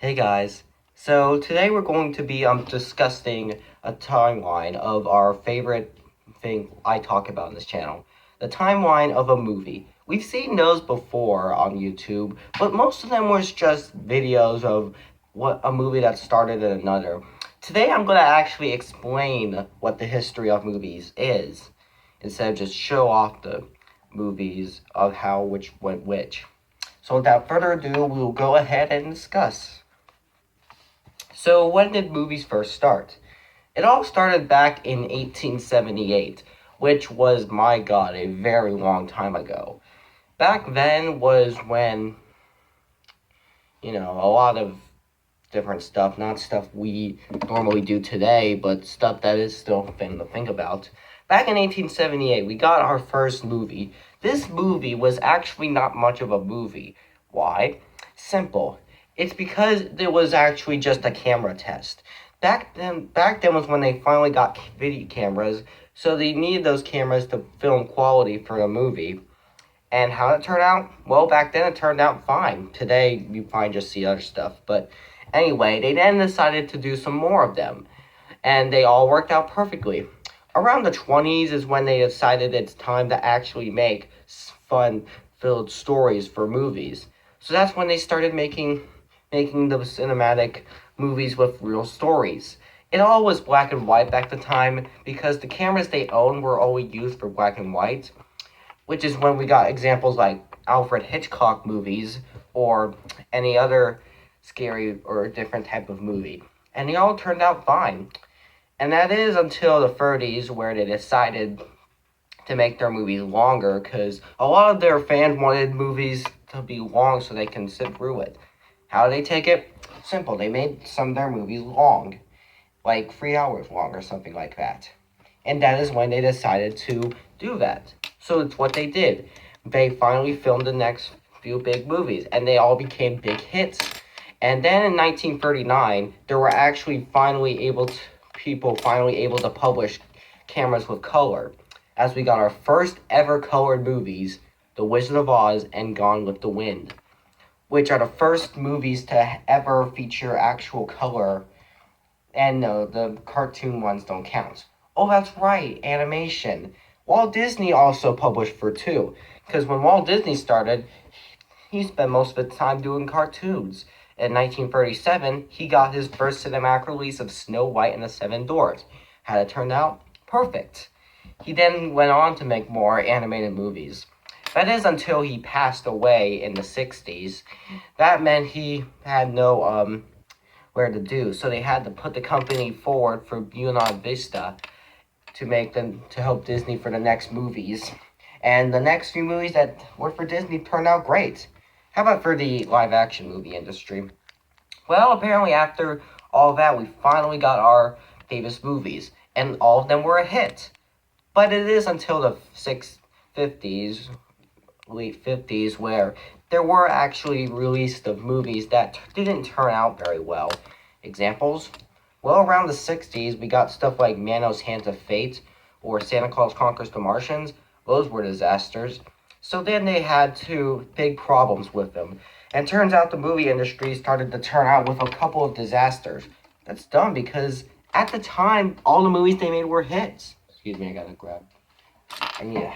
Hey guys, so today we're going to be discussing a timeline of our favorite thing I talk about on this channel. The timeline of a movie. We've seen those before on YouTube, but most of them was just videos of what a movie that started in another. Today I'm going to actually explain what the history of movies is, instead of just show off the movies of how which went which. So without further ado, we'll go ahead and discuss. So when did movies first start? It all started back in 1878, which was, my god, a very long time ago. Back then was when, a lot of different stuff, not stuff we normally do today, but stuff that is still a thing to think about. Back in 1878, we got our first movie. This movie was actually not much of a movie. Why? Simple. It's because it was actually just a camera test. Back then was when they finally got video cameras, so they needed those cameras to film quality for a movie. And how did it turn out? Well, back then it turned out fine. Today, you probably just see other stuff. But anyway, they then decided to do some more of them. And they all worked out perfectly. Around the 20s is when they decided it's time to actually make fun-filled stories for movies. So that's when they started making the cinematic movies with real stories. It all was black and white back at the time because the cameras they owned were only used for black and white, which is when we got examples like Alfred Hitchcock movies or any other scary or different type of movie. And they all turned out fine. And that is until the 30s where they decided to make their movies longer because a lot of their fans wanted movies to be long so they can sit through it. How do they take it? Simple. They made some of their movies long, like 3 hours long or something like that. And that is when they decided to do that. So it's what they did. They finally filmed the next few big movies, and they all became big hits. And then in 1939, there were actually people finally able to publish cameras with color, as we got our first ever colored movies, The Wizard of Oz and Gone with the Wind, which are the first movies to ever feature actual color, and no, the cartoon ones don't count. Oh, that's right, animation. Walt Disney also published for two, because when Walt Disney started, he spent most of the time doing cartoons. In 1937, he got his first cinematic release of Snow White and the Seven Dwarfs. How it turned out? Perfect. He then went on to make more animated movies. That is until he passed away in the 60s. That meant he had no where to do, so they had to put the company forward for Buena Vista to help Disney for the next movies. And the next few movies that were for Disney turned out great. How about for the live action movie industry? Well, apparently after all that, we finally got our famous movies, and all of them were a hit. But it is until the 50s, late 50s, where there were actually released of movies that didn't turn out very well. Examples? Well, around the 60s, we got stuff like Manos Hands of Fate or Santa Claus Conquers the Martians. Those were disasters. So then they had two big problems with them. And turns out the movie industry started to turn out with a couple of disasters. That's dumb because at the time, all the movies they made were hits. Excuse me, I gotta grab. I need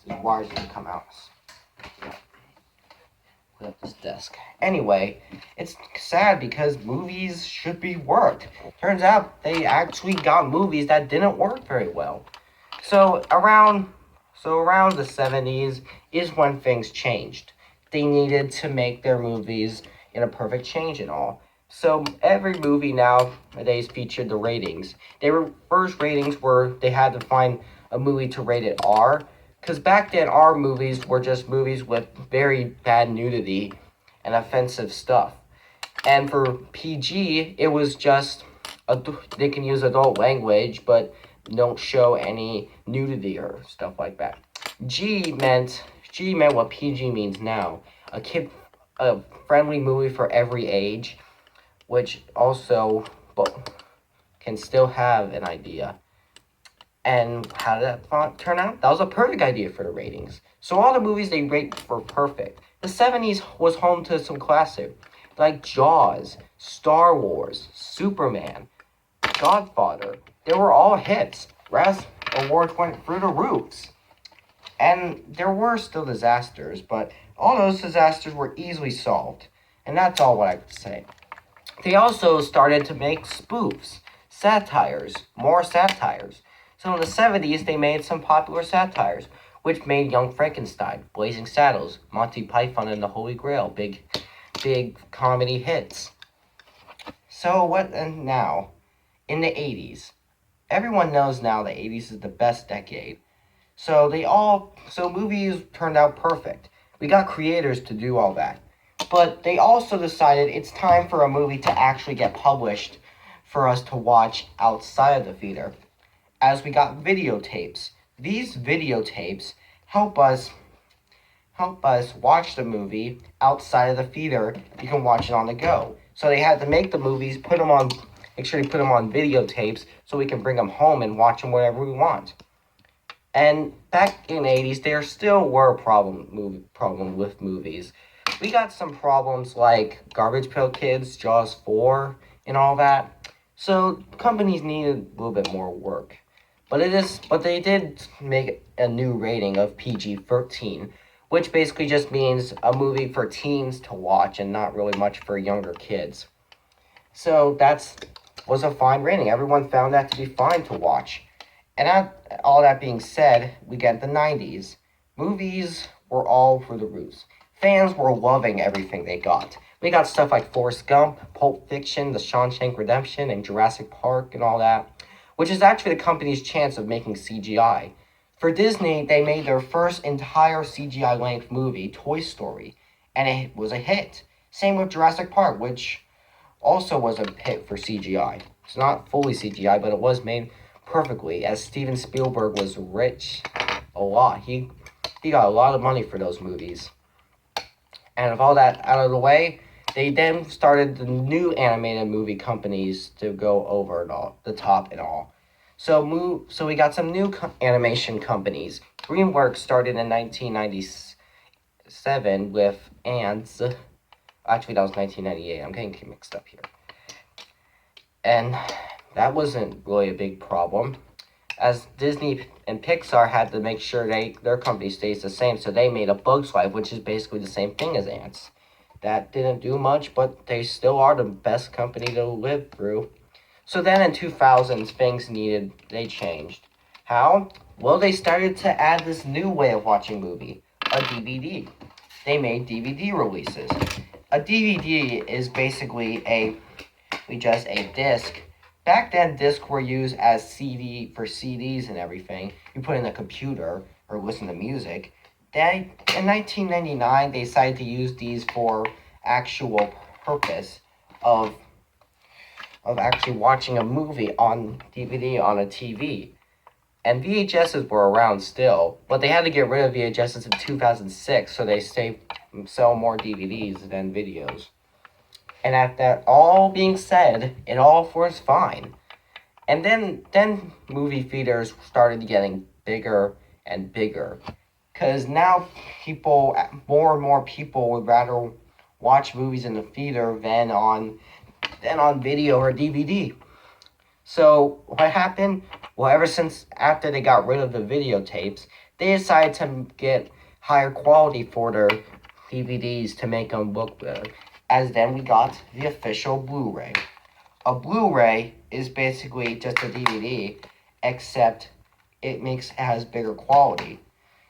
these wires need to come out. Put up this desk. Anyway, it's sad because movies should be worked. Turns out they actually got movies that didn't work very well. So around the 70s is when things changed. They needed to make their movies in a perfect change and all. So every movie nowadays featured the ratings. First ratings were they had to find a movie to rate it R. Because back then, our movies were just movies with very bad nudity and offensive stuff. And for PG, it was just, they can use adult language, but don't show any nudity or stuff like that. G meant what PG means now. A friendly movie for every age, which also can still have an idea. And how did that turn out? That was a perfect idea for the ratings. So all the movies they rate were perfect. The 70s was home to some classic. like Jaws, Star Wars, Superman, Godfather. They were all hits. Rest awards went through the roofs. And there were still disasters, but all those disasters were easily solved. And that's all what I could say. They also started to make spoofs, satires, more satires. So in the 70s, they made some popular satires, which made Young Frankenstein, Blazing Saddles, Monty Python and the Holy Grail, big comedy hits. So what and now? In the 80s. Everyone knows now the 80s is the best decade. So movies turned out perfect. We got creators to do all that. But they also decided it's time for a movie to actually get published for us to watch outside of the theater. As we got videotapes. These videotapes help us watch the movie outside of the theater. You can watch it on the go. So they had to make the movies, make sure they put them on videotapes so we can bring them home and watch them whenever we want. And back in the 80s, there still were problem with movies. We got some problems like Garbage Pail Kids, Jaws 4, and all that. So companies needed a little bit more work. But they did make a new rating of PG-13, which basically just means a movie for teens to watch and not really much for younger kids. So was a fine rating. Everyone found that to be fine to watch. And all that being said, we get the 90s. Movies were all for the roofs. Fans were loving everything they got. We got stuff like Forrest Gump, Pulp Fiction, The Shawshank Redemption, and Jurassic Park and all that, which is actually the company's chance of making CGI. For Disney, they made their first entire CGI-length movie, Toy Story, and it was a hit. Same with Jurassic Park, which also was a hit for CGI. It's not fully CGI, but it was made perfectly, as Steven Spielberg was rich a lot. He got a lot of money for those movies. And with all that out of the way, they then started the new animated movie companies to go over the top and all. So we got some new animation companies. DreamWorks started in 1997 with Ants. Actually, that was 1998. I'm getting mixed up here. And that wasn't really a big problem, as Disney and Pixar had to make sure their company stays the same, so they made A Bug's Life, which is basically the same thing as Ants. That didn't do much, but they still are the best company to live through. So then in 2000s, they changed. How? Well, they started to add this new way of watching movie, a DVD. They made DVD releases. A DVD is basically a disc. Back then, discs were used as for CDs and everything. You put in a computer or listen to music. Then, in 1999, they decided to use these for actual purpose of actually watching a movie on DVD on a TV. And VHSs were around still, but they had to get rid of VHSs in 2006, so they sell more DVDs than videos. And at that all being said, it all was fine. And then movie theaters started getting bigger and bigger. Because now more and more people would rather watch movies in the theater than on video or DVD. So what happened? Well, ever since after they got rid of the videotapes, they decided to get higher quality for their DVDs to make them look better. As then we got the official Blu-ray. A Blu-ray is basically just a DVD, except it has bigger quality.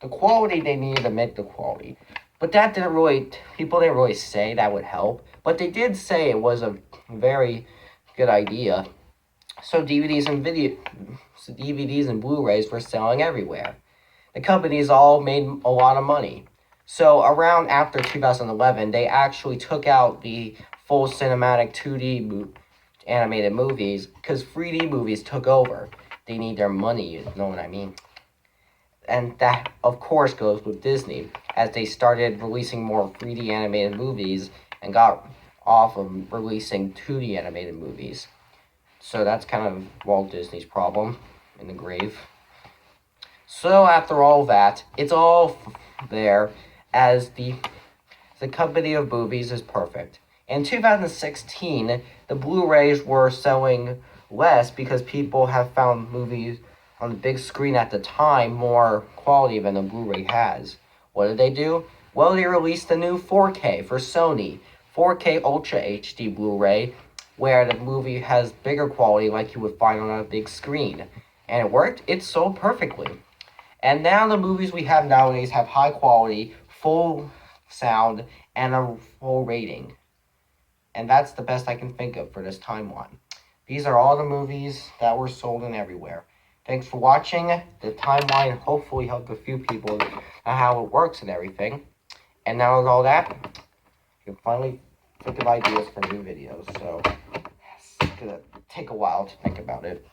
The quality, they needed to make the quality. But people didn't really say that would help. But they did say it was a very good idea. So DVDs and Blu-rays were selling everywhere. The companies all made a lot of money. So around after 2011, they actually took out the full cinematic 2D animated movies because 3D movies took over. They need their money, you know what I mean? And that, of course, goes with Disney, as they started releasing more 3D animated movies and got off of releasing 2D animated movies. So that's kind of Walt Disney's problem in the grave. So after all that, it's all there, as the company of movies is perfect. In 2016, the Blu-rays were selling less because people have found movies on the big screen at the time more quality than the Blu-ray has. What did they do? Well, they released a new 4K for Sony, 4K Ultra HD Blu-ray, where the movie has bigger quality like you would find on a big screen. And it worked. It sold perfectly. And now the movies we have nowadays have high quality, full sound, and a full rating. And that's the best I can think of for this timeline. These are all the movies that were sold and everywhere. Thanks for watching. The timeline hopefully helped a few people on how it works and everything. And now with all that, you can finally think of ideas for new videos. So it's gonna take a while to think about it.